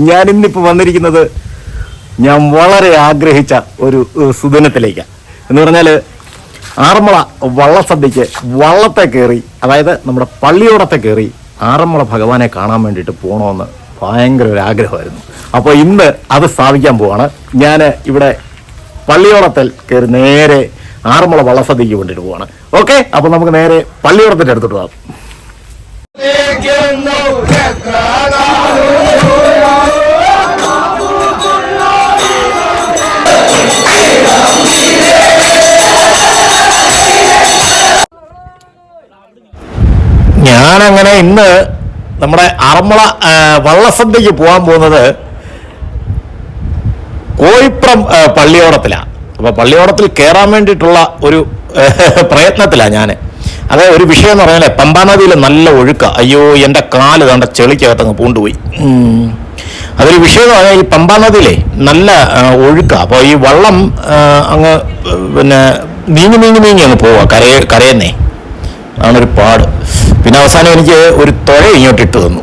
ഞാനിന്നിപ്പോൾ വന്നിരിക്കുന്നത് ഞാൻ വളരെ ആഗ്രഹിച്ച ഒരു സുദിനത്തിലേക്കാണ്. എന്ന് പറഞ്ഞാൽ ആറന്മുള വള്ളസദ്യക്ക് വള്ളത്തെ കയറി, അതായത് നമ്മുടെ പള്ളിയോടത്തെ കയറി ആറന്മുള ഭഗവാനെ കാണാൻ വേണ്ടിയിട്ട് പോകണമെന്ന് ഭയങ്കര ഒരു ആഗ്രഹമായിരുന്നു. അപ്പോൾ ഇന്ന് അത് സ്ഥാപിക്കാൻ പോവാണ്. ഞാൻ ഇവിടെ പള്ളിയോടത്തിൽ കയറി നേരെ ആറന്മുള വള്ളസദ്യക്ക് വേണ്ടിയിട്ട് പോവാണ്. ഓക്കെ, അപ്പോൾ നമുക്ക് നേരെ പള്ളിയോടത്തിൻ്റെ അടുത്തോട്ട് പോകാം. ഞാനങ്ങനെ ഇന്ന് നമ്മുടെ ആറന്മുള വള്ളസദ്യക്ക് പോകാൻ പോകുന്നത് കോയിപ്പുറം പള്ളിയോടത്തിലാണ്. അപ്പോൾ പള്ളിയോടത്തിൽ കയറാൻ വേണ്ടിയിട്ടുള്ള ഒരു പ്രയത്നത്തിലാണ് ഞാൻ. അത് ഒരു വിഷയം എന്ന് പറഞ്ഞാൽ പമ്പാ നദിയിൽ നല്ല ഒഴുക്ക. അയ്യോ, എൻ്റെ കാല് കണ്ട ചെളിക്കകത്തങ്ങ് പൂണ്ടുപോയി. അതൊരു വിഷയം എന്ന് പറഞ്ഞാൽ ഈ പമ്പാ നദിയിലെ നല്ല ഒഴുക്ക. അപ്പോൾ ഈ വള്ളം അങ്ങ് പിന്നെ നീങ്ങി അങ്ങ് പോവുക കരയെന്നേ. അതാണൊരു പാട്. പിന്നെ അവസാനം എനിക്ക് ഒരു തുഴ ഇങ്ങോട്ട് ഇട്ട് തന്നു.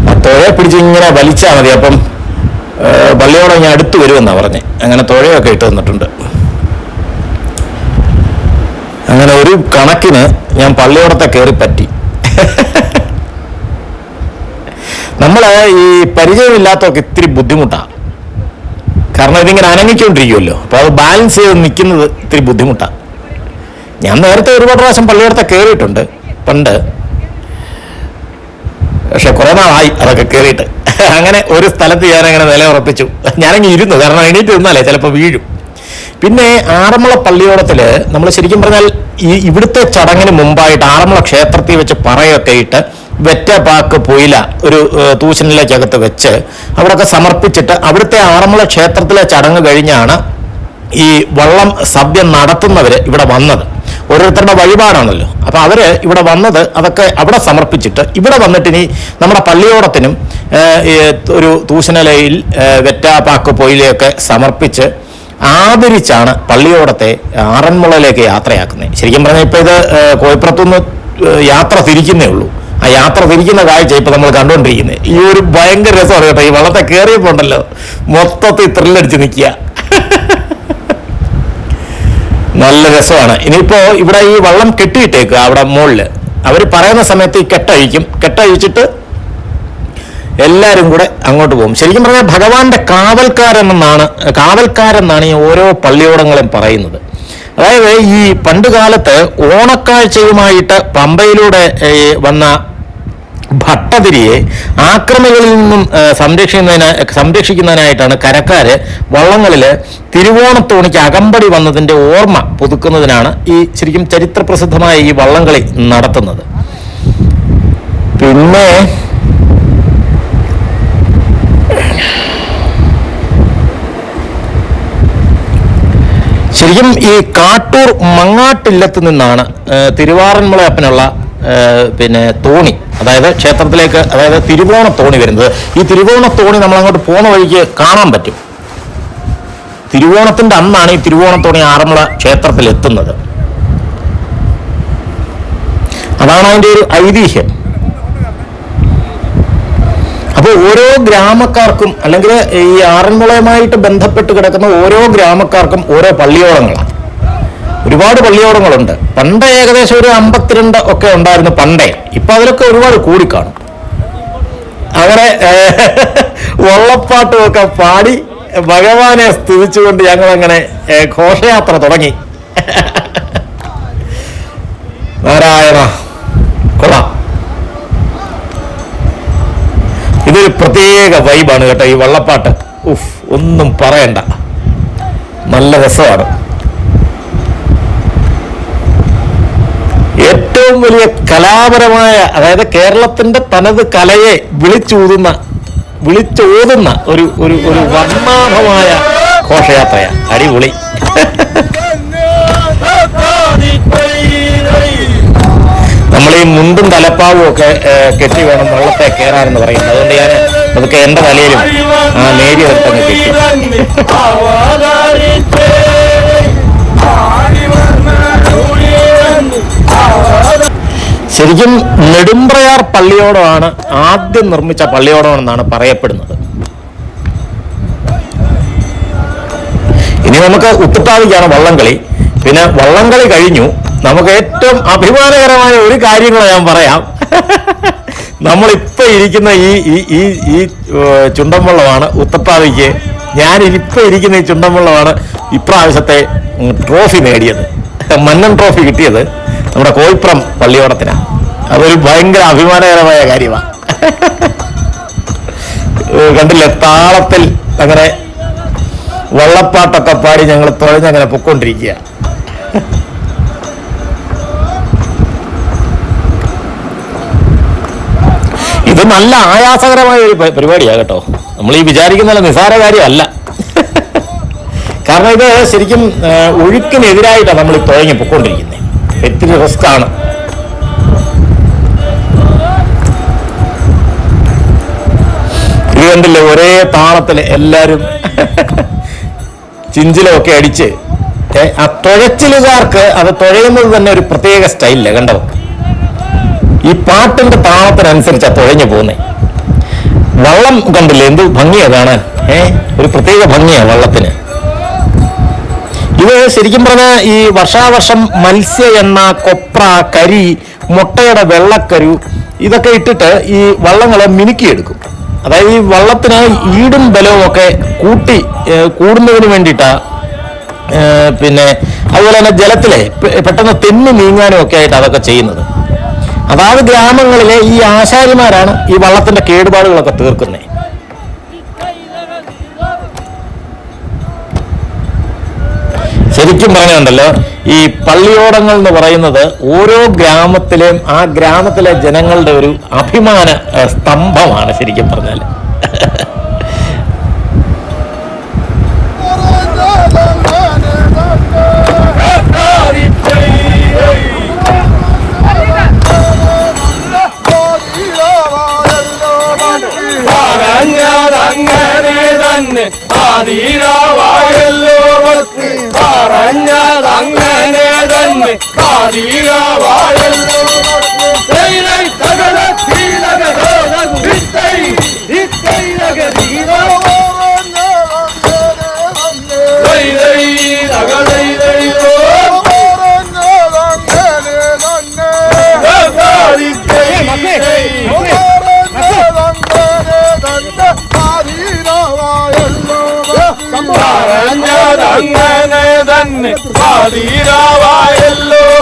ആ തുഴയെ പിടിച്ച് ഇങ്ങനെ വലിച്ചാൽ മതി, അപ്പം പള്ളിയോടെ ഞാൻ അടുത്ത് വരുമെന്നാണ് പറഞ്ഞ്. അങ്ങനെ തുഴയൊക്കെ ഇട്ട് തന്നിട്ടുണ്ട്. അങ്ങനെ ഒരു കണക്കിന് ഞാൻ പള്ളിയോടത്തെ കയറി പറ്റി. നമ്മൾ ഈ പരിചയമില്ലാത്തവർക്ക് ഇത്തിരി ബുദ്ധിമുട്ടാണ്. കാരണം ഇതിങ്ങനെ അനങ്ങിക്കൊണ്ടിരിക്കുമല്ലോ. അപ്പോൾ അത് ബാലൻസ് ചെയ്ത് നിൽക്കുന്നത് ഇത്തിരി ബുദ്ധിമുട്ടാണ്. ഞാൻ നേരത്തെ ഒരുപാട് പ്രാവശ്യം പള്ളിയോടത്തെ കയറിയിട്ടുണ്ട് പണ്ട്, പക്ഷെ കുറെ നാളായി അതൊക്കെ കയറിയിട്ട്. അങ്ങനെ ഒരു സ്ഥലത്ത് ഞാനങ്ങനെ നില ഉറപ്പിച്ചു. ഞാനങ്ങനെ ഇരുന്നു, കാരണം എണീറ്റ് നിന്നാലേ ചിലപ്പോൾ വീഴും. പിന്നെ ആറന്മുള പള്ളിയോടത്തിൽ നമ്മൾ ശരിക്കും പറഞ്ഞാൽ ഇവിടുത്തെ ചടങ്ങിന് മുമ്പായിട്ട് ആറന്മുള ക്ഷേത്രത്തിൽ വെച്ച് പറയൊക്കെ ഇട്ട് വെറ്റ പാക്ക് പൊയില ഒരു തൂശനിലേക്കകത്ത് വെച്ച് അവിടെയൊക്കെ സമർപ്പിച്ചിട്ട് അവിടുത്തെ ആറന്മുള ക്ഷേത്രത്തിലെ ചടങ്ങ് കഴിഞ്ഞാണ് ഈ വള്ളം സദ്യ നടത്തുന്നവർ ഇവിടെ വന്നത്. ഓരോരുത്തരുടെ വഴിപാടാണല്ലോ. അപ്പോൾ അവർ ഇവിടെ വന്നത് അതൊക്കെ അവിടെ സമർപ്പിച്ചിട്ട് ഇവിടെ വന്നിട്ട് ഇനി നമ്മുടെ പള്ളിയോടത്തിനും ഒരു തൂശനിലയിൽ വെറ്റ പാക്ക് പൊയിലയൊക്കെ സമർപ്പിച്ച് ആദരിച്ചാണ് പള്ളിയോടത്തെ ആറന്മുളയിലേക്ക് യാത്രയാക്കുന്നത്. ശരിക്കും പറഞ്ഞാൽ ഇപ്പോൾ ഇത് കോയിപ്പുറത്തുനിന്ന് യാത്ര തിരിക്കുന്നേ ഉള്ളൂ. ആ യാത്ര തിരിക്കുന്ന കാഴ്ച ഇപ്പോൾ നമ്മൾ കണ്ടുകൊണ്ടിരിക്കുന്നത്. ഈ ഒരു ഭയങ്കര രസമാണ് കേട്ടോ. ഈ വള്ളത്തെ കയറിയപ്പോൾ ഉണ്ടല്ലോ മൊത്തത്തിൽ ത്രില്ലടിച്ച് നിൽക്കുക. നല്ല രസമാണ്. ഇനിയിപ്പോൾ ഇവിടെ ഈ വള്ളം കെട്ടിയിട്ടേക്കുക അവിടെ മുകളിൽ. അവർ പറയുന്ന സമയത്ത് ഈ കെട്ടഴിച്ചിട്ട് എല്ലാവരും കൂടെ അങ്ങോട്ട് പോകും. ശരിക്കും പറഞ്ഞാൽ ഭഗവാന്റെ കാവൽക്കാരെന്നാണ് ഈ ഓരോ പള്ളിയോടങ്ങളും പറയുന്നത്. അതായത് ഈ പണ്ട് കാലത്ത് ഓണക്കാഴ്ചയുമായിട്ട് പമ്പയിലൂടെ വന്ന ഭട്ടതിരിയെ ആക്രമികളിൽ നിന്നും സംരക്ഷിക്കുന്നതിനായിട്ടാണ് കരക്കാര് വള്ളങ്ങളിൽ തിരുവോണത്തോണിക്ക് അകമ്പടി വന്നതിൻ്റെ ഓർമ്മ പുതുക്കുന്നതിനാണ് ഈ ശരിക്കും ചരിത്രപ്രസിദ്ധമായ ഈ വള്ളംകളി നടത്തുന്നത്. പിന്നെ ശരിക്കും ഈ കാട്ടൂർ മങ്ങാട്ടില്ലത്ത് നിന്നാണ് തിരുവാറന്മുളയപ്പനുള്ള പിന്നെ തോണി, അതായത് ക്ഷേത്രത്തിലേക്ക്, അതായത് തിരുവോണത്തോണി വരുന്നത്. ഈ തിരുവോണത്തോണി നമ്മൾ അങ്ങോട്ട് പോകുന്ന വഴിക്ക് കാണാൻ പറ്റും. തിരുവോണത്തിൻ്റെ അന്നാണ് ഈ തിരുവോണത്തോണി ആറന്മുള ക്ഷേത്രത്തിൽ എത്തുന്നത്. അതാണ് അതിൻ്റെ ഒരു ഐതിഹ്യം. അപ്പോൾ ഓരോ ഗ്രാമക്കാർക്കും, അല്ലെങ്കിൽ ഈ ആറന്മുളയുമായിട്ട് ബന്ധപ്പെട്ട് കിടക്കുന്ന ഓരോ ഗ്രാമക്കാർക്കും ഓരോ പള്ളിയോടങ്ങളാണ്. ഒരുപാട് പള്ളിയോടങ്ങളുണ്ട്. പണ്ട് ഏകദേശം ഒരു 52 ഒക്കെ ഉണ്ടായിരുന്നു പണ്ടേ. ഇപ്പം അതിലൊക്കെ ഒരുപാട് കൂടിക്കാണും. അങ്ങനെ വള്ളപ്പാട്ടുമൊക്കെ പാടി ഭഗവാനെ സ്തുതിച്ചുകൊണ്ട് ഞങ്ങളങ്ങനെ ഘോഷയാത്ര തുടങ്ങി. നാരായണ, കൊള്ളാം. ഇതൊരു പ്രത്യേക വൈബാണ് കേട്ടോ ഈ വള്ളപ്പാട്ട്. ഒന്നും പറയണ്ട, നല്ല രസമാണ്. ഏറ്റവും വലിയ കലാപരമായ, അതായത് കേരളത്തിന്റെ തനത് കലയെ വിളിച്ചോതുന്ന ഒരു ഒരു ഒരു വർണ്ണാഭമായ ഘോഷയാത്രയാണ്. അടിപൊളി. നമ്മൾ ഈ മുണ്ടും തലപ്പാവും ഒക്കെ കെട്ടി വേണം വള്ളത്തെ കയറാനെന്ന് പറയുന്നത്. അതുകൊണ്ട് ഞാൻ അതൊക്കെ എൻ്റെ തലയിലും ആ നേരിയ തന്നെ കെട്ടി. ശരിക്കും നെടുമ്പ്രയാർ പള്ളിയോടമാണ് ആദ്യം നിർമ്മിച്ച പള്ളിയോടമെന്നാണ് പറയപ്പെടുന്നത്. ഇനി നമുക്ക് ഉത്തുട്ടാതിക്കാണ് വള്ളംകളി. പിന്നെ വള്ളംകളി കഴിഞ്ഞു. നമുക്ക് ഏറ്റവും അഭിമാനകരമായ ഒരു കാര്യങ്ങൾ ഞാൻ പറയാം. നമ്മളിപ്പോൾ ഇരിക്കുന്ന ഈ ചുണ്ടൻവള്ളമാണ് ഉത്തട്ടാതിക്ക്. ഞാനിപ്പോൾ ഇരിക്കുന്ന ഈ ചുണ്ടൻവള്ളമാണ് ഇപ്രാവശ്യത്തെ ട്രോഫി നേടിയത്. മന്നൻ ട്രോഫി കിട്ടിയത് നമ്മുടെ കോയിപ്പുറം പള്ളിയോടത്തിനാണ്. അതൊരു ഭയങ്കര അഭിമാനകരമായ കാര്യമാണ്. കണ്ടില്ലേ, താളത്തിൽ അങ്ങനെ വള്ളപ്പാട്ടൊക്കെ പാടി ഞങ്ങൾ തുഴഞ്ഞങ്ങനെ പൊക്കോണ്ടിരിക്കുക. ഇത് നല്ല ആയാസകരമായ ഒരു പരിപാടിയാണ് കേട്ടോ. നമ്മൾ ഈ വിചാരിക്കുന്ന നിസ്സാര കാര്യമല്ല. കാരണം ഇത് ശരിക്കും ഒഴുക്കിനെതിരായിട്ടാണ് നമ്മൾ തുഴങ്ങി പൊക്കോണ്ടിരിക്കുന്നത്. ഒത്തിരി റിസ്ക് ആണ്. ഇത് കണ്ടില്ലേ, ഒരേ താളത്തിൽ എല്ലാവരും ചിഞ്ചിലൊക്കെ അടിച്ച്. ആ തുഴച്ചിലുകാർക്ക് അത് തുഴയുന്നത് തന്നെ ഒരു പ്രത്യേക സ്റ്റൈലില്ല. കണ്ടോ, ഈ പാട്ടിന്റെ താളത്തിനനുസരിച്ചാ തുഴഞ്ഞു പോകുന്നേ. വള്ളം കണ്ടില്ലേ, എന്ത് ഭംഗിയാ കാണാൻ. ഒരു പ്രത്യേക ഭംഗിയാ വള്ളത്തിന്. ഇത് ശരിക്കും പറഞ്ഞാൽ ഈ വർഷാവർഷം മത്സ്യ എണ്ണ, കൊപ്ര, കരി, മുട്ടയുടെ വെള്ളക്കരു ഇതൊക്കെ ഇട്ടിട്ട് ഈ വള്ളങ്ങളെ മിനുക്കിയെടുക്കും. അതായത് ഈ വള്ളത്തിന് ഈടും ബലവും ഒക്കെ കൂടുന്നതിന് വേണ്ടിയിട്ടാ. പിന്നെ അതുപോലെ തന്നെ ജലത്തിലെ പെട്ടെന്ന് തെന്നി നീങ്ങാനും ഒക്കെ ആയിട്ട് അതൊക്കെ ചെയ്യുന്നത്. അതാത് ഗ്രാമങ്ങളിലെ ഈ ആശാരിമാരാണ് ഈ വള്ളത്തിന്റെ കേടുപാടുകളൊക്കെ തീർക്കുന്നത്. ശരിക്കും പറഞ്ഞുണ്ടല്ലോ, ഈ പള്ളിയോടങ്ങൾ എന്ന് പറയുന്നത് ഓരോ ഗ്രാമത്തിലെയും ആ ഗ്രാമത്തിലെ ജനങ്ങളുടെ ഒരു അഭിമാന സ്തംഭമാണ് ശരിക്കും പറഞ്ഞാൽ. പറഞ്ഞതങ്ങനെ തന്നെ പാതിരാവായല്ലോ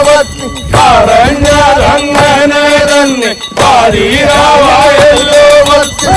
ഭക്തി പറഞ്ഞതങ്ങനെ തന്നെ പാതിരാവായല്ലോ ഭക്തി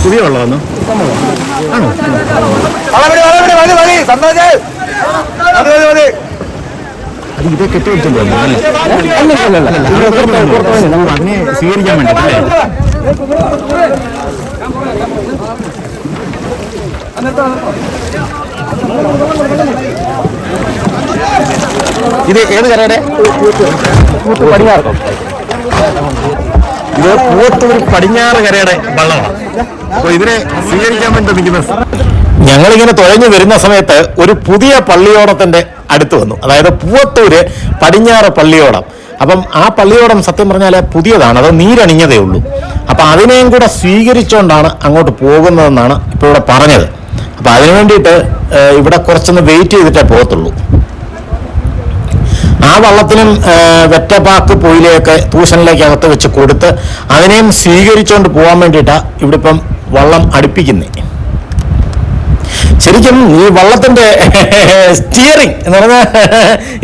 പുതിയ വെള്ളമാണോ? ആണോ? ഇത് കെട്ടിവെച്ചോളൂ. അതിനെ സ്വീകരിക്കാൻ വേണ്ടി ഇത് ഏത് കരയുടെ? പടിഞ്ഞാറ്. ഇത് പൂവത്തൂർ പടിഞ്ഞാറ് കരയുടെ വള്ളമാണ്. അപ്പോൾ ഇതിനെ സ്വീകരിക്കാൻ വേണ്ടി നിൽക്കുന്നത്. ഞങ്ങളിങ്ങനെ തുഴഞ്ഞു വരുന്ന സമയത്ത് ഒരു പുതിയ പള്ളിയോടത്തിന്റെ അടുത്ത് വന്നു. അതായത് പൂവത്തൂര് പടിഞ്ഞാറ് പള്ളിയോടം. അപ്പം ആ പള്ളിയോടം സത്യം പറഞ്ഞാൽ പുതിയതാണ്, അത് നീരണിഞ്ഞതേ ഉള്ളൂ. അപ്പം അതിനെയും കൂടെ സ്വീകരിച്ചുകൊണ്ടാണ് അങ്ങോട്ട് പോകുന്നതെന്നാണ് ഇപ്പോൾ ഇവിടെ പറഞ്ഞത്. അപ്പം അതിനു വേണ്ടിയിട്ട് ഇവിടെ കുറച്ചൊന്ന് വെയിറ്റ് ചെയ്തിട്ടേ പോകത്തുള്ളൂ. ആ വള്ളത്തിനും വെറ്റപ്പാക്ക് പൊയിലേക്ക് ട്യൂഷനിലേക്ക് അകത്ത് വെച്ച് കൊടുത്ത് അതിനെയും സ്വീകരിച്ചുകൊണ്ട് പോകാൻ വേണ്ടിയിട്ടാണ് ഇവിടെ ഇപ്പം വള്ളം അടുപ്പിക്കുന്നത്. ശരിക്കും ഈ വള്ളത്തിന്റെ സ്റ്റിയറിംഗ് എന്ന് പറഞ്ഞാൽ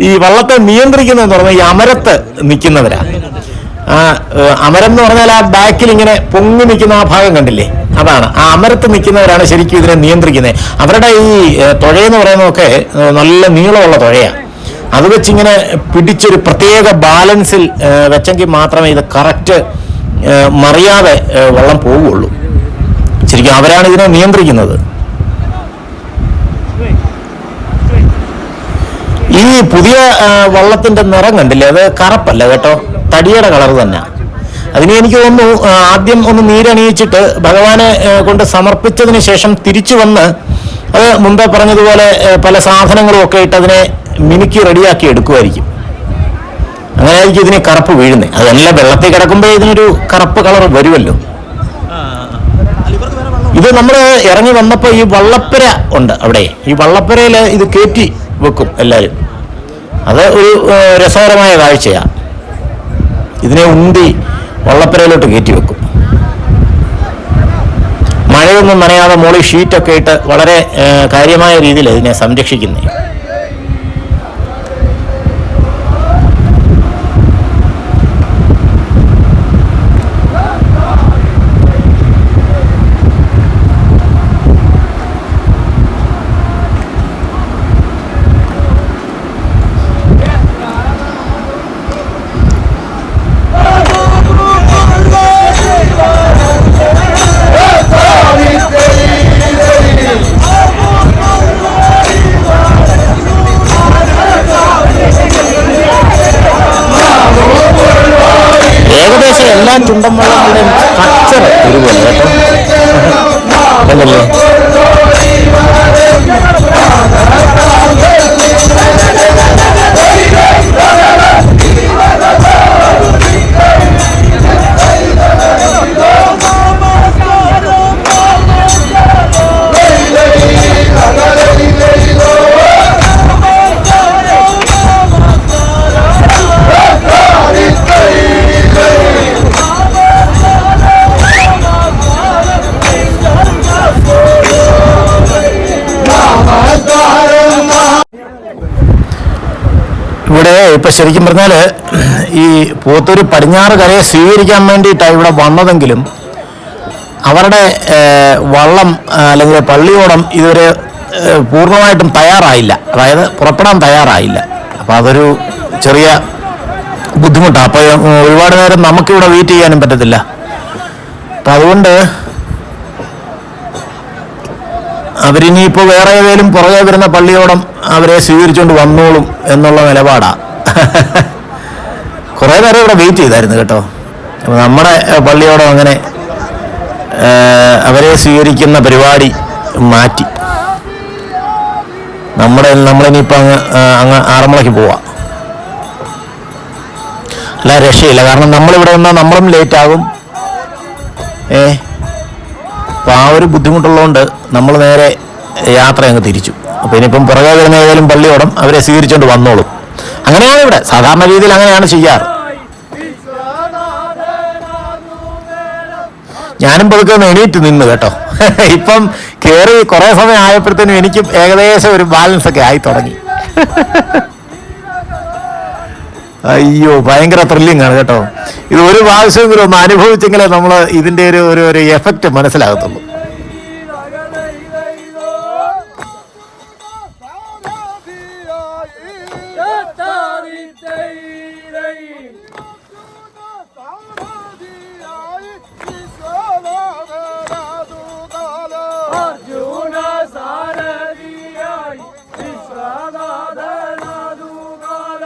ഈ വള്ളത്തെ നിയന്ത്രിക്കുന്നതെന്ന് പറഞ്ഞാൽ ഈ അമരത്ത് നിൽക്കുന്നവരാ. അമരം എന്ന് പറഞ്ഞാൽ ആ ബാക്കിൽ ഇങ്ങനെ പൊങ്ങി നിൽക്കുന്ന ആ ഭാഗം കണ്ടില്ലേ, അതാണ് ആ അമരത്ത് നിൽക്കുന്നവരാണ് ശരിക്കും ഇതിനെ നിയന്ത്രിക്കുന്നത്. അവരുടെ ഈ തുഴയെന്ന് പറയുന്നതൊക്കെ നല്ല നീളമുള്ള തുഴയാണ്. അത് വെച്ചിങ്ങനെ പിടിച്ചൊരു പ്രത്യേക ബാലൻസിൽ വെച്ചെങ്കിൽ മാത്രമേ ഇത് കറക്റ്റ് മറിയാതെ വള്ളം പോവുകയുള്ളൂ. ശരിക്കും അവരാണ് ഇതിനെ നിയന്ത്രിക്കുന്നത്. ഈ പുതിയ വള്ളത്തിന്റെ നിറം കണ്ടില്ലേ, അത് കറുപ്പല്ല കേട്ടോ, തടിയുടെ കളർ തന്നെ. അതിന് എനിക്ക് തോന്നുന്നു ആദ്യം ഒന്ന് നീരണിയിച്ചിട്ട് ഭഗവാനെ കൊണ്ട് സമർപ്പിച്ചതിന് ശേഷം തിരിച്ചു വന്ന് അത് മുമ്പേ പറഞ്ഞതുപോലെ പല സാധനങ്ങളും ഒക്കെ ഇട്ട് അതിനെ മിനുക്കി റെഡിയാക്കി എടുക്കുമായിരിക്കും. അങ്ങനെയായിരിക്കും ഇതിന് കറുപ്പ് വീഴുന്നത്. അതെല്ലാം വെള്ളത്തിൽ കിടക്കുമ്പോൾ ഇതിനൊരു കറുപ്പ് കളർ വരുമല്ലോ. ഇത് നമ്മൾ ഇറങ്ങി വന്നപ്പോൾ ഈ വള്ളപ്പുര ഉണ്ട് അവിടെ. ഈ വള്ളപ്പുരയിൽ ഇത് കയറ്റി വെക്കും എല്ലാവരും. അത് ഒരു രസകരമായ കാഴ്ചയാണ്. ഇതിനെ ഉന്തി വള്ളപ്പുരയിലോട്ട് കയറ്റി വെക്കും. മഴയൊന്നും നനയാതെ മോളി ഷീറ്റൊക്കെ ഇട്ട് വളരെ കാര്യമായ രീതിയിൽ ഇതിനെ സംരക്ഷിക്കുന്നത്. ഏകദേശം എല്ലാ ചുണ്ടൻ വള്ളങ്ങളുടെയും സ്ട്രക്ചർ ഒരുപോലെ കേട്ടോ, അല്ലല്ലേ? ഇവിടെ ഇപ്പൊ ശരിക്കും പറഞ്ഞാൽ ഈ പൂവത്തൂർ പടിഞ്ഞാറ് കരയെ സ്വീകരിക്കാൻ വേണ്ടിയിട്ടാണ് ഇവിടെ വന്നതെങ്കിലും അവരുടെ വള്ളം അല്ലെങ്കിൽ പള്ളിയോടം ഇതുവരെ പൂർണ്ണമായിട്ടും തയ്യാറായില്ല. അതായത് പുറപ്പെടാൻ തയ്യാറായില്ല. അപ്പോൾ അതൊരു ചെറിയ ബുദ്ധിമുട്ടാണ്. അപ്പോൾ ഒരുപാട് നേരം നമുക്കിവിടെ വെയിറ്റ് ചെയ്യാനും പറ്റത്തില്ല. അപ്പം അതുകൊണ്ട് അവരിനിയിപ്പോൾ വേറെ ഏതെങ്കിലും പുറകെ വരുന്ന പള്ളിയോടം അവരെ സ്വീകരിച്ചുകൊണ്ട് വന്നോളും എന്നുള്ള നിലപാടാണ്. കുറേ നേരം ഇവിടെ വെയിറ്റ് ചെയ്തായിരുന്നു കേട്ടോ. അപ്പോൾ നമ്മുടെ പള്ളിയോടം അങ്ങനെ അവരെ സ്വീകരിക്കുന്ന പരിപാടി മാറ്റി. നമ്മളിനിയിപ്പോൾ അങ്ങ് ആറന്മുളയ്ക്ക് പോവാം. അല്ല രക്ഷയില്ല, കാരണം നമ്മളിവിടെ വന്നാൽ നമ്മളും ലേറ്റ് ആകും. അപ്പോൾ ആ ഒരു ബുദ്ധിമുട്ടുള്ളതുകൊണ്ട് നമ്മൾ നേരെ യാത്ര അങ്ങ് തിരിച്ചു. അപ്പോൾ ഇനിയിപ്പം പുറകെ വരുന്ന ഏതെങ്കിലും പള്ളിയോടം അവരെ സ്വീകരിച്ചുകൊണ്ട് വന്നോളും. അങ്ങനെയാണ് ഇവിടെ സാധാരണ രീതിയിൽ അങ്ങനെയാണ് ചെയ്യാറ്. ഞാനും പതുക്കെ ഒന്ന് എണീറ്റ് നിന്ന് കേട്ടോ. ഇപ്പം കയറി കുറേ സമയം ആയപ്പോഴത്തേനും എനിക്കും ഏകദേശം ഒരു ബാലൻസ് ഒക്കെ ആയി തുടങ്ങി. അയ്യോ, ഭയങ്കര ത്രില്ലിംഗ് ആണ് കേട്ടോ. ഇത് ഒരു പ്രാവശ്യമെങ്കിലും ഒന്ന് അനുഭവിച്ചെങ്കിലേ നമ്മൾ ഇതിൻ്റെ ഒരു എഫക്റ്റ് മനസ്സിലാകത്തുള്ളൂ. അർജുന സാരഥിയായി വിശ്വനാഥനാഥു കാല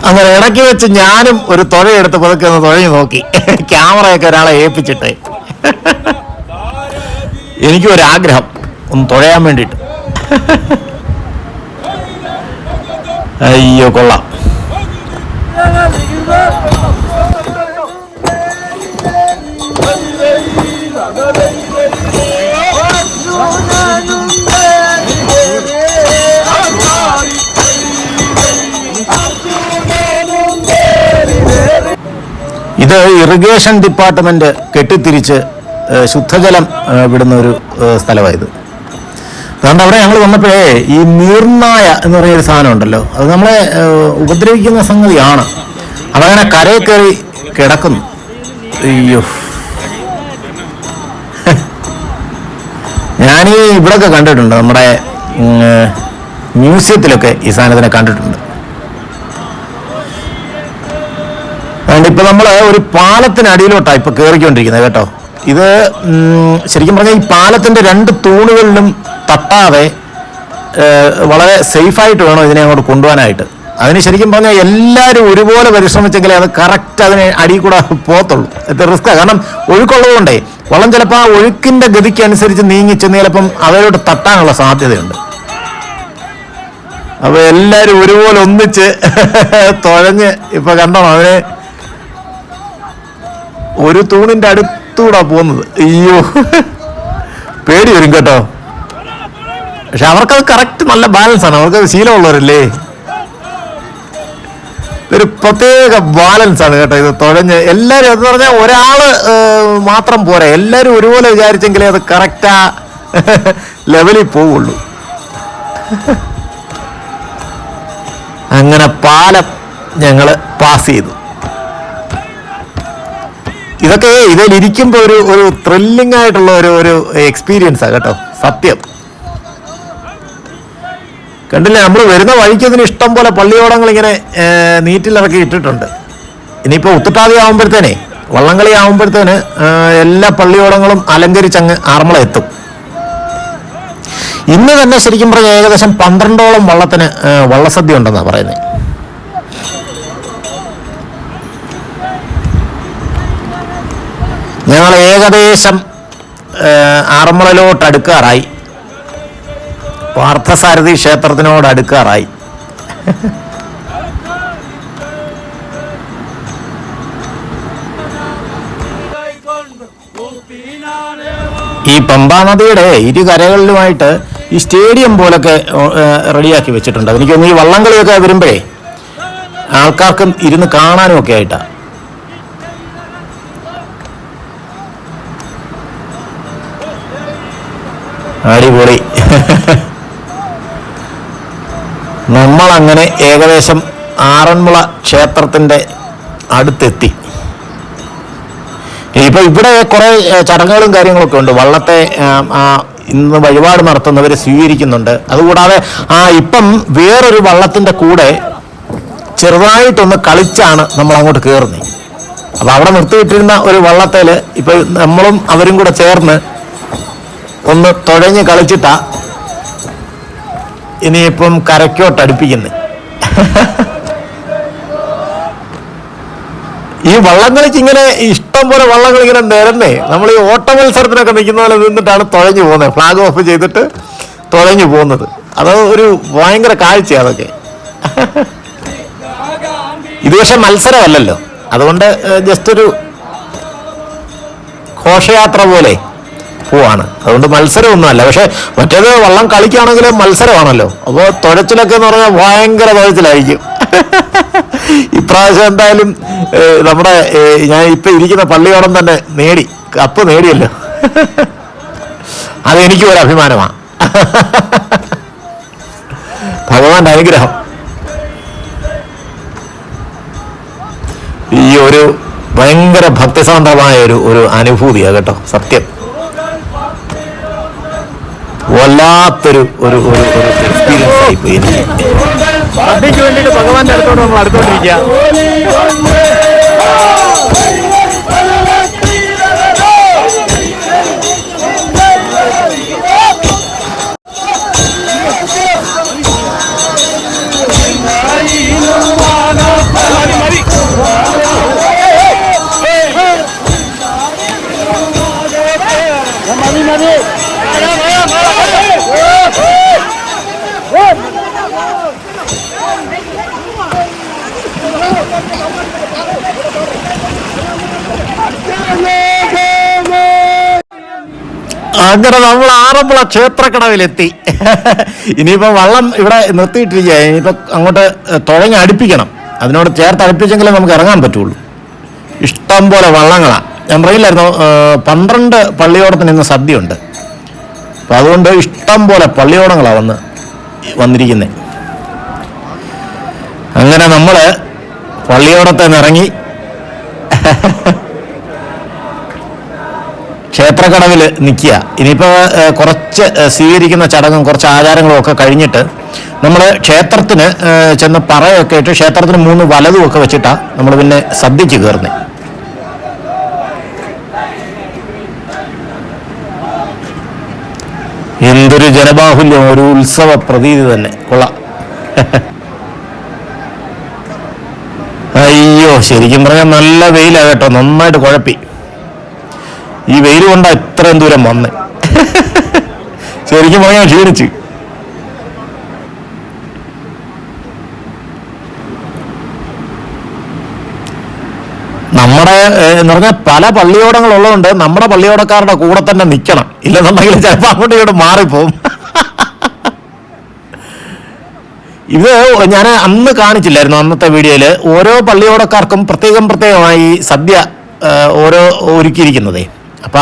അങ്ങനെ ഇടയ്ക്ക് വെച്ച് ഞാനും ഒരു തുഴയെടുത്ത് പതുക്കെ ഒന്ന് തുഴഞ്ഞു നോക്കി, ക്യാമറയൊക്കെ ഒരാളെ ഏൽപ്പിച്ചിട്ട്. എനിക്കും ഒരാഗ്രഹം ഒന്ന് തുഴയാൻ വേണ്ടിയിട്ട്. അയ്യോ കൊള്ളാം. ഇത് ഇറിഗേഷൻ ഡിപ്പാർട്ട്മെന്റ് കെട്ടിത്തിരിച്ച് ശുദ്ധജലം വിടുന്ന ഒരു സ്ഥലമായത്. അതുകൊണ്ട് അവിടെ ഞങ്ങൾ വന്നപ്പോഴേ ഈ നീർനായ എന്ന് പറയുന്നൊരു സാധനം ഉണ്ടല്ലോ, അത് നമ്മളെ ഉപദ്രവിക്കുന്ന സംഗതിയാണ്. അതങ്ങനെ കരയിൽ കയറി കിടക്കുന്നു. അയ്യോ, ഞാനീ ഇവിടെയൊക്കെ കണ്ടിട്ടുണ്ട്, നമ്മുടെ മ്യൂസിയത്തിലൊക്കെ ഈ സാധനത്തിനെ കണ്ടിട്ടുണ്ട്. അതുകൊണ്ട് ഇപ്പൊ നമ്മള് ഒരു പാലത്തിനടിയിലോട്ടാണ് ഇപ്പൊ കയറിക്കൊണ്ടിരിക്കുന്നത് കേട്ടോ. ഇത് ശരിക്കും പറഞ്ഞാൽ ഈ പാലത്തിന്റെ 2 തൂണുകളിലും തട്ടാതെ വളരെ സേഫായിട്ട് വേണം ഇതിനെ അങ്ങോട്ട് കൊണ്ടുപോകാനായിട്ട്. അതിന് ശരിക്കും പറഞ്ഞാൽ എല്ലാവരും ഒരുപോലെ പരിശ്രമിച്ചെങ്കിലേ അത് കറക്റ്റ് അതിനെ അടിയിൽ കൂടെ പോകത്തുള്ളൂ. ഇത് റിസ്ക്കാണ്, കാരണം ഒഴുക്കുള്ളതുകൊണ്ടേ വള്ളം ചിലപ്പോൾ ആ ഒഴുക്കിന്റെ ഗതിക്ക് അനുസരിച്ച് നീങ്ങിച്ചെന്ന് ചിലപ്പം അവരോട് തട്ടാനുള്ള സാധ്യതയുണ്ട്. അപ്പൊ എല്ലാവരും ഒരുപോലെ ഒന്നിച്ച് തുഴഞ്ഞ് ഇപ്പൊ കണ്ടോ അവനെ ഒരു തൂണിന്റെ അടുത്തൂടാ പോകുന്നത്. അയ്യോ, പേടി വരും കേട്ടോ. പക്ഷെ അവർക്കത് കറക്റ്റ് നല്ല ബാലൻസ് ആണ്, അവർക്കത് ശീലമുള്ളവരല്ലേ. ഒരു പ്രത്യേക ബാലൻസ് ആണ് കേട്ടോ ഇത് തുഴഞ്ഞ്. എല്ലാവരും എന്ന് പറഞ്ഞാൽ ഒരാള് മാത്രം പോരാ, എല്ലാവരും ഒരുപോലെ വിചാരിച്ചെങ്കിലേ അത് കറക്റ്റാ ലെവലിൽ പോവുള്ളൂ. അങ്ങനെ പാലം ഞങ്ങള് പാസ് ചെയ്തു. ഇതൊക്കെ ഇതിലിരിക്കുമ്പോൾ ഒരു ത്രില്ലിംഗ് ആയിട്ടുള്ള ഒരു എക്സ്പീരിയൻസാണ് കേട്ടോ, സത്യം. കണ്ടില്ലേ, നമ്മൾ വരുന്ന വഴിക്ക് ഇതിന് ഇഷ്ടം പോലെ പള്ളിയോടങ്ങൾ ഇങ്ങനെ നീറ്റിലിറക്കി ഇട്ടിട്ടുണ്ട്. ഇനിയിപ്പോൾ ഉത്രട്ടാതി ആകുമ്പോഴത്തേനെ, വള്ളംകളി ആകുമ്പോഴത്തേന് എല്ലാ പള്ളിയോടങ്ങളും അലങ്കരിച്ചങ്ങ് ആറന്മുള എത്തും. ഇന്ന് തന്നെ ശരിക്കും പറഞ്ഞാൽ ഏകദേശം 12ഓളം വള്ളത്തിന് വള്ളസദ്യ ഉണ്ടെന്നാണ് പറയുന്നത്. ഞങ്ങൾ ഏകദേശം ആറന്മുളയിലോട്ട് അടുക്കാറായി, പാർത്ഥസാരഥി ക്ഷേത്രത്തിനോട് അടുക്കാറായി. ഈ പമ്പാ നദിയുടെ ഇരുകരകളിലുമായിട്ട് ഈ സ്റ്റേഡിയം പോലൊക്കെ റെഡിയാക്കി വെച്ചിട്ടുണ്ട്. എനിക്കൊന്ന് ഈ വള്ളംകളിയൊക്കെ വരുമ്പോഴേ ആൾക്കാർക്കും ഇരുന്ന് കാണാനും ഒക്കെ ആയിട്ടാ. അടിപൊളി. നമ്മളങ്ങനെ ഏകദേശം ആറന്മുള ക്ഷേത്രത്തിന്റെ അടുത്തെത്തി. ഇപ്പൊ ഇവിടെ കുറെ ചടങ്ങുകളും കാര്യങ്ങളൊക്കെ ഉണ്ട്. വള്ളത്തെ ഇന്ന് വഴിപാട് നടത്തുന്നവരെ സ്വീകരിക്കുന്നുണ്ട്. അതുകൂടാതെ ഇപ്പം വേറൊരു വള്ളത്തിന്റെ കൂടെ ചെറുതായിട്ടൊന്ന് കളിച്ചാണ് നമ്മൾ അങ്ങോട്ട് കയറുന്നത്. അപ്പൊ അവിടെ നിർത്തിയിട്ടിരുന്ന ഒരു വള്ളത്തേല് ഇപ്പൊ നമ്മളും അവരും കൂടെ ചേർന്ന് ഒന്ന് തുഴഞ്ഞ് കളിച്ചിട്ടാ ഇനിയിപ്പം കരയ്ക്കോട്ടടുപ്പിക്കുന്നത്. ഈ വള്ളംകളിക്ക് ഇങ്ങനെ ഇഷ്ടം പോലെ വള്ളങ്ങൾ ഇങ്ങനെ നിരന്നേ, നമ്മൾ ഈ ഓട്ട മത്സരത്തിനൊക്കെ നിൽക്കുന്ന പോലെ നിന്നിട്ടാണ് തുഴഞ്ഞു പോകുന്നത്, ഫ്ലാഗ് ഓഫ് ചെയ്തിട്ട് തുഴഞ്ഞു പോകുന്നത്. അത് ഒരു ഭയങ്കര കാഴ്ചയാണ് അതൊക്കെ. ഇത് പക്ഷെ മത്സരമല്ലല്ലോ, അതുകൊണ്ട് ജസ്റ്റ് ഒരു ഘോഷയാത്ര പോലെ പോവാണ്. അതുകൊണ്ട് മത്സരമൊന്നുമല്ല. പക്ഷെ മറ്റേത് വള്ളം കളിക്കുകയാണെങ്കിൽ മത്സരമാണല്ലോ. അപ്പോൾ തുഴച്ചിലൊക്കെ എന്ന് പറഞ്ഞാൽ ഭയങ്കര തുഴച്ചിലായിരിക്കും. ഇപ്രാവശ്യം എന്തായാലും നമ്മുടെ ഞാൻ ഇപ്പൊ ഇരിക്കുന്ന പള്ളിയോടം തന്നെ കപ്പ് നേടിയല്ലോ. അതെനിക്കും ഒരു അഭിമാനമാണ്. ഭഗവാന്റെ അനുഗ്രഹം. ഈ ഒരു ഭയങ്കര ഭക്തിസാന്ദ്രമായ ഒരു അനുഭൂതിയാണ് കേട്ടോ, സത്യം. വല്ലാത്തൊരു എക്സ്പീരിയൻസ് ആയിപ്പോയി എനിക്ക്. സദ്യക്ക് വേണ്ടിയിട്ട് ഭഗവാന്റെ അടുത്തോട്ട് നമ്മൾ അടുത്തോണ്ടിരിക്കുക. അങ്ങനെ നമ്മൾ ആറന്മുള ക്ഷേത്രക്കടവിലെത്തി. ഇനിയിപ്പോൾ വള്ളം ഇവിടെ നിർത്തിയിട്ടിരിക്കുക. ഇനിയിപ്പോൾ അങ്ങോട്ട് തുഴഞ്ഞ് അടുപ്പിക്കണം. അതിനോട് ചേർത്ത് അടുപ്പിച്ചെങ്കിലേ നമുക്ക് ഇറങ്ങാൻ പറ്റുള്ളൂ. ഇഷ്ടം പോലെ വള്ളങ്ങളാണ്. ഞാൻ പറയില്ലായിരുന്നു 12 പള്ളിയോടത്തിന് ഇന്ന് സദ്യയുണ്ട്. അപ്പം അതുകൊണ്ട് ഇഷ്ടം പോലെ പള്ളിയോടങ്ങളാണ് വന്നിരിക്കുന്നത്. അങ്ങനെ നമ്മൾ പള്ളിയോടത്ത് നിന്നിറങ്ങി ക്ഷേത്രക്കടവിൽ നിൽക്കുക. ഇനിയിപ്പോൾ കുറച്ച് സ്വീകരിക്കുന്ന ചടങ്ങും കുറച്ച് ആചാരങ്ങളും ഒക്കെ കഴിഞ്ഞിട്ട് നമ്മൾ ക്ഷേത്രത്തിന് ചെന്ന് പറയൊക്കെ ഇട്ട് ക്ഷേത്രത്തിന് 3 വലതും ഒക്കെ വെച്ചിട്ടാണ് നമ്മൾ പിന്നെ സദ്യക്ക് കയറുന്നത്. എന്തൊരു ജനബാഹുല്യം, ഒരു ഉത്സവ പ്രതീതി തന്നെ. കൊള്ളാം. അയ്യോ, ശരിക്കും പറഞ്ഞാൽ നല്ല വെയിലാണ് കേട്ടോ. നന്നായിട്ട് കുഴപ്പി. ഈ വെയിൽ കൊണ്ടാ ഇത്രയും ദൂരം വന്ന്. ശരിക്കും പറഞ്ഞാൽ ക്ഷീണിച്ച്. നമ്മുടെ എന്ന് പറഞ്ഞാൽ പല പള്ളിയോടങ്ങളുള്ളതുകൊണ്ട് നമ്മുടെ പള്ളിയോടക്കാരുടെ കൂടെ തന്നെ നിൽക്കണം. ഇല്ലെന്നുണ്ടെങ്കിൽ ചിലപ്പോൾ അങ്ങോട്ട് ഇങ്ങോട്ട് മാറിപ്പോവും. ഇത് ഞാൻ അന്ന് കാണിച്ചില്ലായിരുന്നു, അന്നത്തെ വീഡിയോയിൽ. ഓരോ പള്ളിയോടക്കാർക്കും പ്രത്യേകമായി സദ്യ ഓരോ ഒരുക്കിയിരിക്കുന്നതേ. അപ്പം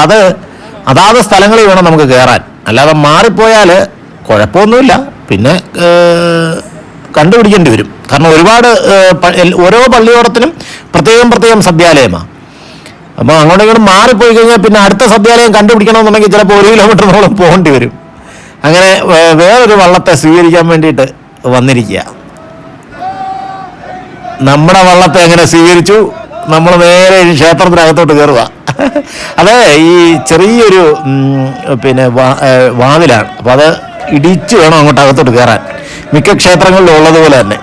അതാത് സ്ഥലങ്ങളിൽ വേണം നമുക്ക് കയറാൻ. അല്ലാതെ മാറിപ്പോയാൽ കുഴപ്പമൊന്നുമില്ല, പിന്നെ കണ്ടുപിടിക്കേണ്ടി വരും. കാരണം ഒരുപാട് ഓരോ പള്ളിയോടത്തിനും പ്രത്യേകം സദ്യാലയമാണ്. അപ്പോൾ അങ്ങോട്ട് മാറിപ്പോയി കഴിഞ്ഞാൽ പിന്നെ അടുത്ത സദ്യാലയം കണ്ടുപിടിക്കണമെന്നുണ്ടെങ്കിൽ ചിലപ്പോൾ 1 കിലോമീറ്ററോളം പോകേണ്ടി വരും. അങ്ങനെ വേറൊരു വള്ളത്തെ സ്വീകരിക്കാൻ വേണ്ടിയിട്ട് വന്നിരിക്കുക. നമ്മുടെ വള്ളത്തെ എങ്ങനെ സ്വീകരിച്ചു? നമ്മൾ നേരെ ക്ഷേത്രത്തിനകത്തോട്ട് കയറുക. അത് ഈ ചെറിയൊരു പിന്നെ വാതിലാണ്. അപ്പം അത് ഇടിച്ച് വേണം അങ്ങോട്ട് അകത്തോട്ട് കയറാൻ. മിക്ക ക്ഷേത്രങ്ങളിലും ഉള്ളതുപോലെ തന്നെ.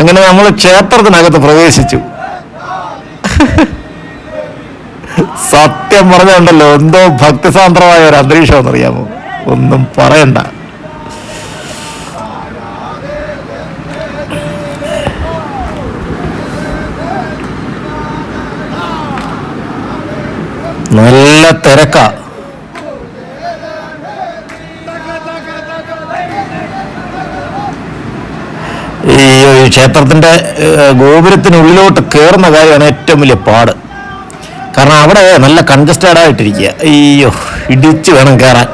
അങ്ങനെ നമ്മൾ ക്ഷേത്രത്തിനകത്ത് പ്രവേശിച്ചു. സത്യം പറഞ്ഞുണ്ടല്ലോ, എന്തോ ഭക്തിസാന്ദ്രമായ ഒരു അന്തരീക്ഷം എന്നറിയാമോ? ഒന്നും പറയണ്ട. നല്ല തിരക്കാ. ഈ ക്ഷേത്രത്തിന്റെ ഗോപുരത്തിനുള്ളിലോട്ട് കയറുന്ന കാര്യമാണ് ഏറ്റവും വലിയ പാട്. കാരണം അവിടെ നല്ല കൺജസ്റ്റഡ് ആയിട്ടിരിക്കുക. അയ്യോ, ഇടിച്ച് വേണം കയറാൻ.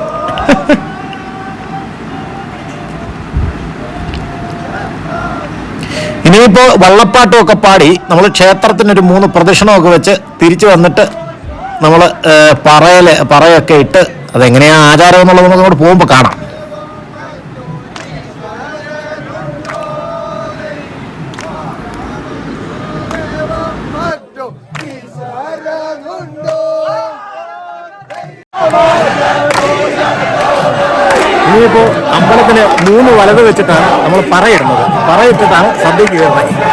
ഇനിയിപ്പോൾ വള്ളപ്പാട്ടും ഒക്കെ പാടി നമ്മൾ ക്ഷേത്രത്തിനൊരു 3 പ്രദക്ഷിണമൊക്കെ വെച്ച് തിരിച്ചു വന്നിട്ട് നമ്മൾ പറയൊക്കെ ഇട്ട് അതെങ്ങനെയാണ് ആചാരം എന്നുള്ളത് നമുക്ക് അങ്ങോട്ട് പോകുമ്പോൾ കാണാം. ഇനിയിപ്പോൾ അമ്പലത്തിന് 3 വലത് വെച്ചിട്ടാണ് നമ്മൾ പറയിടുന്നത്. പറയിട്ടിട്ടാണ് സദ്യക്ക് കയറുന്നത്.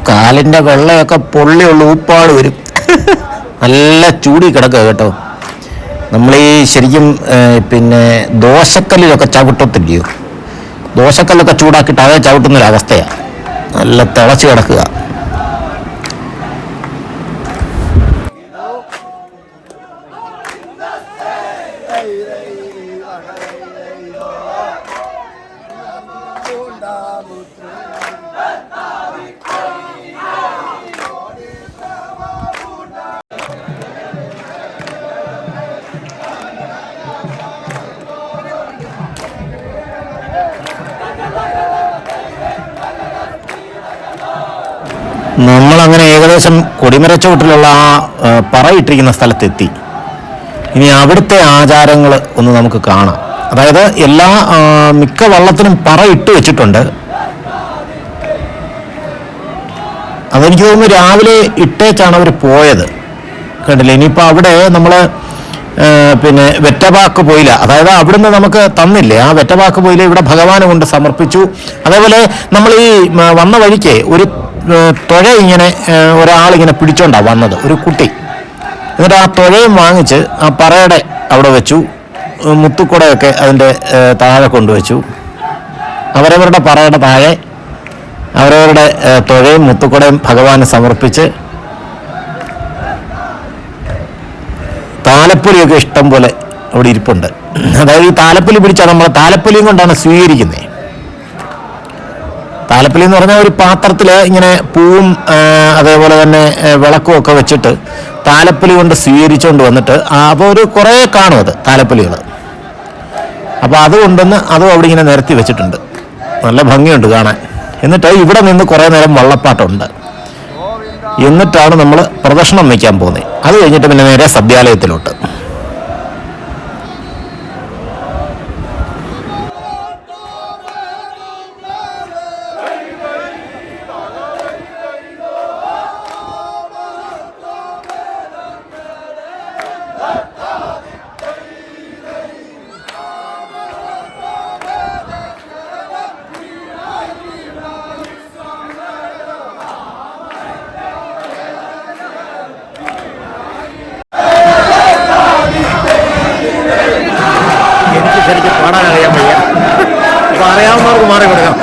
കാലിന്റെ വെള്ളയൊക്കെ പൊള്ളിയുള്ള ഊപ്പാട് വരും. നല്ല ചൂടി കിടക്കുക കേട്ടോ. നമ്മൾ ഈ ശരിക്കും പിന്നെ ദോശക്കല്ലിലൊക്കെ ചവിട്ടത്തില്ലയോ? ദോശക്കല്ലൊക്കെ ചൂടാക്കിയിട്ട് അതേ ചവിട്ടുന്നൊരവസ്ഥയാണ്. നല്ല തിളച്ച് കിടക്കുക. നമ്മളങ്ങനെ ഏകദേശം കൊടിമരച്ചോട്ടിലുള്ള ആ പറയിട്ടിരിക്കുന്ന സ്ഥലത്തെത്തി. ഇനി അവിടുത്തെ ആചാരങ്ങൾ ഒന്ന് നമുക്ക് കാണാം. അതായത് മിക്ക വള്ളത്തിനും പറ ഇട്ട് വെച്ചിട്ടുണ്ട്. അതെനിക്ക് തോന്നുന്നു രാവിലെ ഇട്ടേച്ചാണ് അവർ പോയത്. കണ്ടില്ലേ? ഇനിയിപ്പോൾ അവിടെ നമ്മൾ പിന്നെ വെറ്റവാക്ക് പോയില്ല, അതായത് അവിടുന്ന് നമുക്ക് തന്നില്ലേ ആ വെറ്റവാക്ക് പോയില്ല, ഇവിടെ ഭഗവാന് കൊണ്ട് സമർപ്പിച്ചു. അതേപോലെ നമ്മൾ ഈ വന്ന വഴിക്ക് ഒരു തുഴ ഇങ്ങനെ ഒരാളിങ്ങനെ പിടിച്ചോണ്ടാണ് വന്നത്, ഒരു കുട്ടി. എന്നിട്ട് ആ തുഴയും വാങ്ങിച്ച് ആ പറയുടെ അവിടെ വെച്ചു, മുത്തുക്കുടയൊക്കെ അതിൻ്റെ താഴെ കൊണ്ടുവച്ചു. അവരവരുടെ പറയുടെ താഴെ അവരവരുടെ തുഴയും മുത്തുക്കുടയും ഭഗവാന് സമർപ്പിച്ച് താലപ്പൊലിയൊക്കെ ഇഷ്ടം പോലെ അവിടെ ഇരിപ്പുണ്ട്. അതായത് ഈ താലപ്പൊലി പിടിച്ചാൽ നമ്മൾ താലപ്പൊലിയും കൊണ്ടാണ് സ്വീകരിക്കുന്നത്. താലപ്പൊലി എന്ന് പറഞ്ഞാൽ ഒരു പാത്രത്തിൽ ഇങ്ങനെ പൂവും അതേപോലെ തന്നെ വിളക്കും ഒക്കെ വെച്ചിട്ട് താലപ്പൊലി കൊണ്ട് സ്വീകരിച്ചുകൊണ്ട് വന്നിട്ട് അപ്പോൾ ഒരു കുറേ കാണും അത് താലപ്പൊലികൾ. അപ്പോൾ അത് കൊണ്ടുവന്ന് അതും അവിടെ ഇങ്ങനെ നിരത്തി വെച്ചിട്ടുണ്ട്, നല്ല ഭംഗിയുണ്ട് കാണാൻ. എന്നിട്ട് ഇവിടെ നിന്ന് കുറേ നേരം വള്ളപ്പാട്ടുണ്ട്. എന്നിട്ടാണ് നമ്മൾ പ്രദക്ഷിണം വയ്ക്കാൻ പോകുന്നത്. അത് കഴിഞ്ഞിട്ട് പിന്നെ നേരെ സദ്യാലയത്തിലോട്ട്. ശരിക്കും പാടാൻ അറിയാൻ വയ്യ, അപ്പൊ അറിയാവുന്നവർക്ക് മാറി കൊടുക്കാം.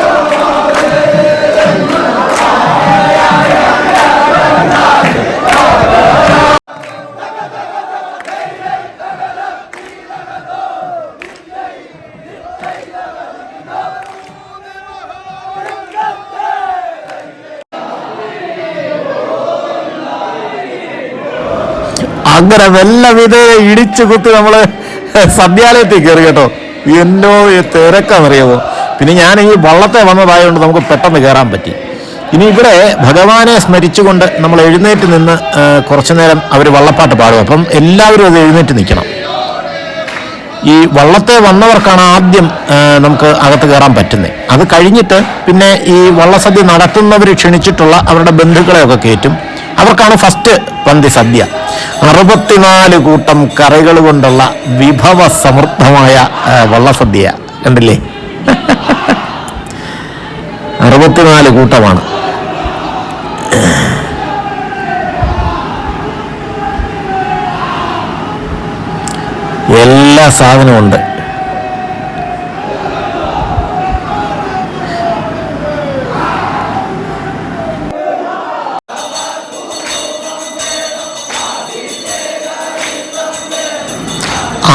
അങ്ങനെ വെല്ലവിധ ഇടിച്ചു കുത്തി നമ്മള് സദ്യാലയത്തിൽ കയറി കേട്ടോ. എന്നോ തിരക്കാണെന്നറിയാമോ. പിന്നെ ഞാൻ ഈ വള്ളത്തെ വന്നതായതുകൊണ്ട് നമുക്ക് പെട്ടെന്ന് കയറാൻ പറ്റി. ഇനി ഇവിടെ ഭഗവാനെ സ്മരിച്ചുകൊണ്ട് നമ്മൾ എഴുന്നേറ്റ് നിന്ന് കുറച്ചു നേരം അവർ വള്ളപ്പാട്ട് പാടും. അപ്പം എല്ലാവരും അത് എഴുന്നേറ്റ് നിൽക്കണം. ഈ വള്ളത്തെ വന്നവർക്കാണ് ആദ്യം നമുക്ക് അകത്ത് കയറാൻ പറ്റുന്നത്. അത് കഴിഞ്ഞിട്ട് പിന്നെ ഈ വള്ളസദ്യ നടത്തുന്നവർ ക്ഷണിച്ചിട്ടുള്ള അവരുടെ ബന്ധുക്കളെയൊക്കെ കയറ്റും. അവർക്കാണ് ഫസ്റ്റ് പന്തി സദ്യ. 64 കൂട്ടം കറികൾ കൊണ്ടുള്ള വിഭവ സമൃദ്ധമായ വള്ളസദ്യ കണ്ടില്ലേ. 64 കൂട്ടമാണ്. എല്ലാ സാധനവും ഉണ്ട്.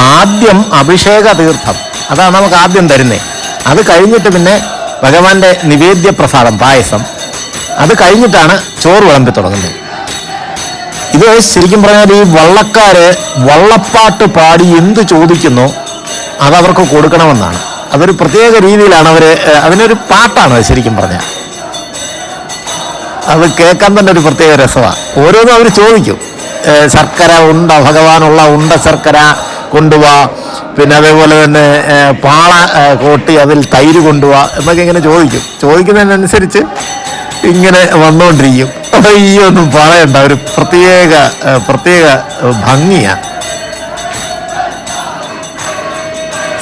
ആദ്യം അഭിഷേക തീർത്ഥം, അതാണ് നമുക്ക് ആദ്യം തരുന്നത്. അത് കഴിഞ്ഞിട്ട് പിന്നെ ഭഗവാന്റെ നിവേദ്യ പ്രസാദം പായസം, അത് കഴിഞ്ഞിട്ടാണ് ചോറ് വിളമ്പി തുടങ്ങുന്നത്. ഇത് ശരിക്കും പറഞ്ഞാൽ ഈ വള്ളക്കാര് വള്ളപ്പാട്ട് പാടി എന്ത് ചോദിക്കുന്നോ അതവർക്ക് കൊടുക്കണമെന്നാണ്. അതൊരു പ്രത്യേക രീതിയിലാണ് അവർ, അതിനൊരു പാട്ടാണ് ശരിക്കും പറഞ്ഞാൽ. അത് കേൾക്കാൻ തന്നെ ഒരു പ്രത്യേക രസമാണ്. ഓരോന്നും അവർ ചോദിക്കും. ശർക്കര ഉണ്ട, ഭഗവാനുള്ള ഉണ്ട ശർക്കര കൊണ്ടുപോവാ, പിന്നെ അതേപോലെ തന്നെ പാള കോട്ടി അതിൽ തൈര് കൊണ്ടുപോവാ എന്നൊക്കെ ഇങ്ങനെ ചോദിക്കും. ചോദിക്കുന്നതിനനുസരിച്ച് ഇങ്ങനെ വന്നുകൊണ്ടിരിക്കും. ഈ ഒന്നും പറയണ്ട, ഒരു പ്രത്യേക ഭംഗിയാണ്.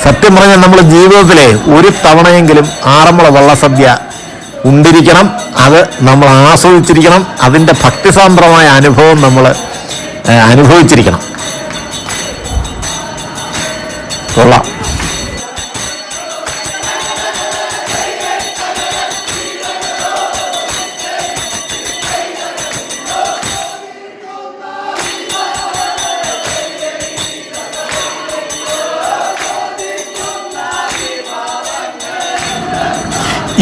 സത്യം പറഞ്ഞാൽ നമ്മൾ ജീവിതത്തിലെ ഒരു തവണയെങ്കിലും ആറന്മുള വള്ളസദ്യ ഉണ്ടിരിക്കണം. അത് നമ്മൾ ആസ്വദിച്ചിരിക്കണം. അതിൻ്റെ ഭക്തിസാന്ദ്രമായ അനുഭവം നമ്മൾ അനുഭവിച്ചിരിക്കണം. കൊള്ളാം.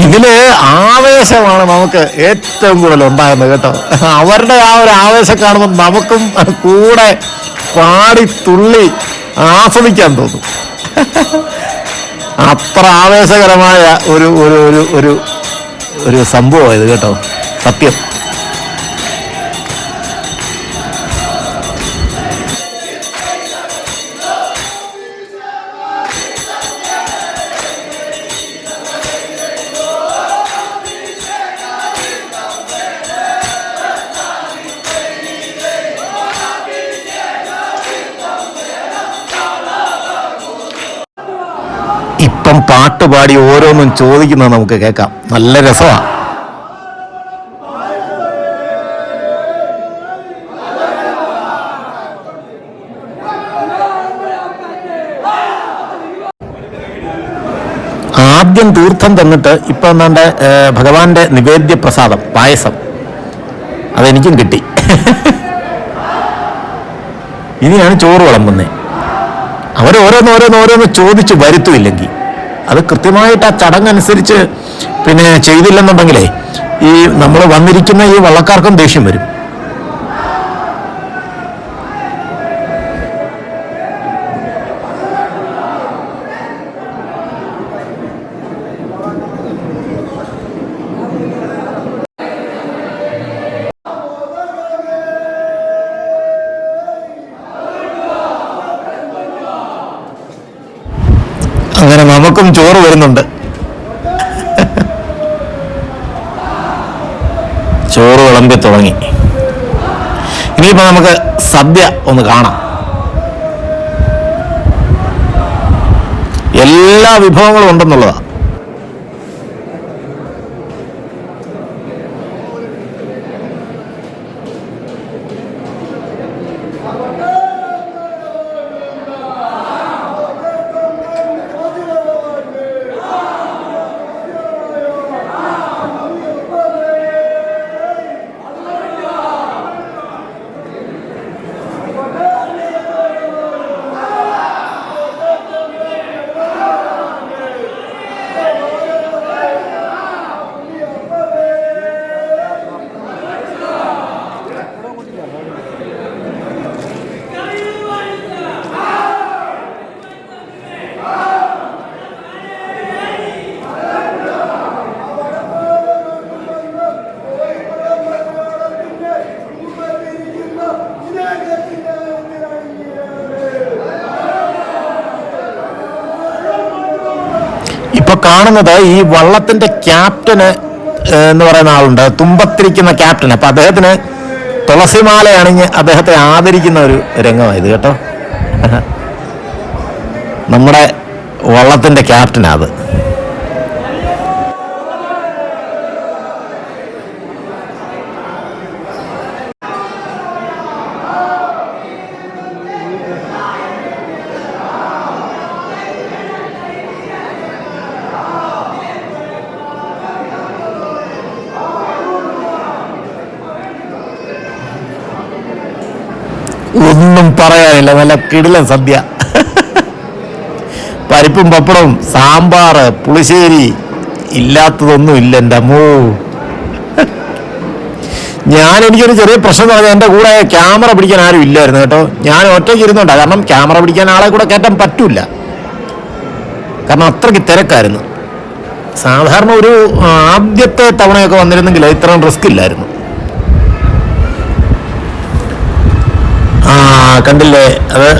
ഇതില് ആവേശമാണ് നമുക്ക് ഏറ്റവും കൂടുതൽ ഉണ്ടാകുന്നത് കേട്ടോ. അവരുടെ ആ ഒരു ആവേശം കാണുമ്പോൾ നമുക്കും കൂടെ പാടി തുള്ളി ആസ്വദിക്കാൻ തോന്നും. അത്ര ആവേശകരമായ ഒരു ഒരു ഒരു ഒരു ഒരു സംഭവം ഇത് കേട്ടോ, സത്യം. ഇപ്പം പാട്ട് പാടി ഓരോന്നും ചോദിക്കുന്നത് നമുക്ക് കേൾക്കാം. നല്ല രസമാണ്. ആദ്യം തീർത്ഥം തന്നിട്ട് ഇപ്പൊ എന്താണ്ട് ഭഗവാന്റെ നിവേദ്യ പ്രസാദം പായസം അതെനിക്കും കിട്ടി. ഇനിയാണ് ചോറ് വിളമ്പുന്നത്. അവരോരോന്നോരോന്നോരോന്ന് ചോദിച്ച് വരുത്തുമില്ലെങ്കിൽ അത് കൃത്യമായിട്ട് ആ ചടങ്ങനുസരിച്ച് പിന്നെ ചെയ്തില്ലെന്നുണ്ടെങ്കിലേ ഈ നമ്മൾ വന്നിരിക്കുന്ന ഈ വള്ളക്കാർക്കും ദേഷ്യം വരും. അങ്ങനെ നമുക്കും ചോറ് വരുന്നുണ്ട്. ചോറ് വിളമ്പി തുടങ്ങി. ഇനിയിപ്പോ നമുക്ക് സദ്യ ഒന്ന് കാണാം. എല്ലാ വിഭവങ്ങളും ഉണ്ടെന്നുള്ളതാണ്. ഇപ്പൊ കാണുന്നത് ഈ വള്ളത്തിന്റെ ക്യാപ്റ്റന് എന്ന് പറയുന്ന ആളുണ്ട്, തുമ്പത്തിരിക്കുന്ന ക്യാപ്റ്റൻ. അപ്പൊ അദ്ദേഹത്തിന് തുളസിമാല അണിഞ്ഞ് അദ്ദേഹത്തെ ആദരിക്കുന്ന ഒരു രംഗമായത് കേട്ടോ. നമ്മുടെ വള്ളത്തിന്റെ ക്യാപ്റ്റനാ അത്. ഒന്നും പറയാനില്ല, നല്ല കിടിലൻ സദ്യ. പരിപ്പും പപ്പടവും സാമ്പാറ് പുളിശ്ശേരി ഇല്ലാത്തതൊന്നും ഇല്ല എൻ്റെ അമ്മോ. എനിക്കൊരു ചെറിയ പ്രശ്നം എന്ന് പറഞ്ഞാൽ എൻ്റെ കൂടെ ക്യാമറ പിടിക്കാൻ ആരും ഇല്ലായിരുന്നു കേട്ടോ. ഞാൻ ഒറ്റയ്ക്ക് ഇരുന്നുണ്ടാ, കാരണം ക്യാമറ പിടിക്കാൻ ആളെ കൂടെ കയറ്റാൻ പറ്റൂല, കാരണം അത്രയ്ക്ക് തിരക്കായിരുന്നു. സാധാരണ ഒരു ആദ്യത്തെ തവണയൊക്കെ വന്നിരുന്നെങ്കിൽ ഇത്രയും റിസ്ക് ഇല്ലായിരുന്നു. കണ്ടില്ലേ, അത്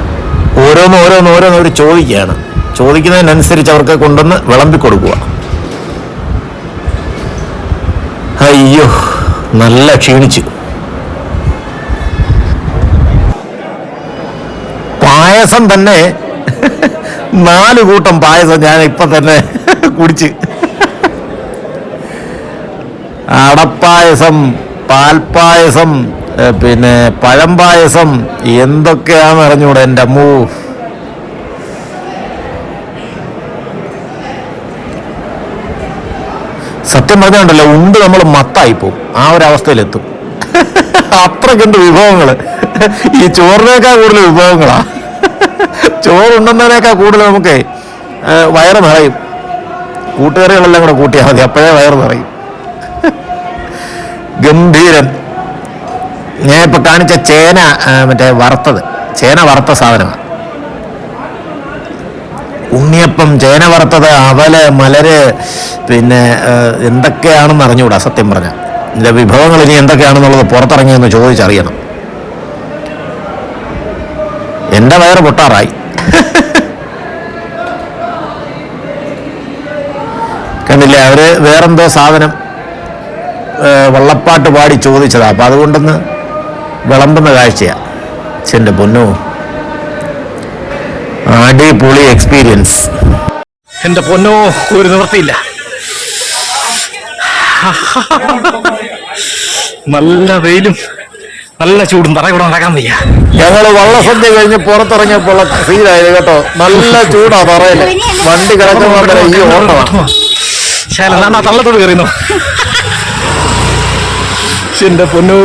ഓരോന്നോരോന്നോരോന്നവർ ചോദിക്കുകയാണ്. ചോദിക്കുന്നതിനനുസരിച്ച് അവർക്ക് കൊണ്ടുവന്ന് വിളമ്പി കൊടുക്കുക. അയ്യോ, നല്ല ക്ഷീണിച്ചു. പായസം തന്നെ 4 കൂട്ടം പായസം ഞാൻ ഇപ്പൊ തന്നെ കുടിച്ച്. അടപ്പായസം, പാൽപ്പായസം, പിന്നെ പഴം പായസം, എന്തൊക്കെയാന്ന് അറിഞ്ഞൂടെ എൻ്റെ അമ്മൂ. സത്യം പറഞ്ഞുണ്ടല്ലോ, ഉണ്ട് നമ്മൾ മത്തായിപ്പോവും, ആ ഒരവസ്ഥയിലെത്തും. അത്രയ്ക്കുണ്ട് വിഭവങ്ങൾ. ഈ ചോറിനേക്കാൾ കൂടുതൽ വിഭവങ്ങളാ. ചോറുണ്ടെന്നതിനേക്കാൾ കൂടുതൽ നമുക്ക് വയറ് നിറയും. കൂട്ടുകറികളെല്ലാം കൂടെ കൂട്ടിയാൽ മതി, അപ്പോഴേ വയറ് നിറയും. ഗംഭീരൻ. ഞാൻ ഇപ്പൊ കാണിച്ച ചേന, മറ്റേ ചേന വറുത്ത സാധനമാണ്. ഉണ്ണിയപ്പം, ചേന വറുത്തത്, അവല്, മലര്, പിന്നെ എന്തൊക്കെയാണെന്ന് അറിഞ്ഞുകൂടാ സത്യം പറഞ്ഞാൽ. ഇതിന്റെ വിഭവങ്ങൾ ഇനി എന്തൊക്കെയാണെന്നുള്ളത് പുറത്തിറങ്ങിയെന്ന് ചോദിച്ചറിയണം. എൻ്റെ വയറ് പൊട്ടാറായി. കണ്ടില്ലേ, അവര് വേറെന്തോ സാധനം വള്ളപ്പാട്ട് പാടി ചോദിച്ചതാ. അപ്പൊ അതുകൊണ്ടൊന്ന് വിളമ്പുന്ന കാഴ്ചയാ. എൻ്റെ പൊന്നോ, അടിപൊളി എക്സ്പീരിയൻസ്. എൻ്റെ പൊന്നോ, ഒരു നിവൃത്തിയില്ല. നല്ല വെയിലും നല്ല ചൂടും, തറയൂടെ നടക്കാൻ വയ്യ. ഞങ്ങൾ വള്ളസദ്യ കഴിഞ്ഞ് പുറത്തിറങ്ങിയപ്പോൾ സീനായത് കേട്ടോ. നല്ല ചൂടാ തറയില്, വണ്ടി കിടക്കുന്ന ഈ ഓട്ടമാണ്. വിശാല തള്ളത്തോട് കയറിയുന്നു. എന്റെ പൊന്നു.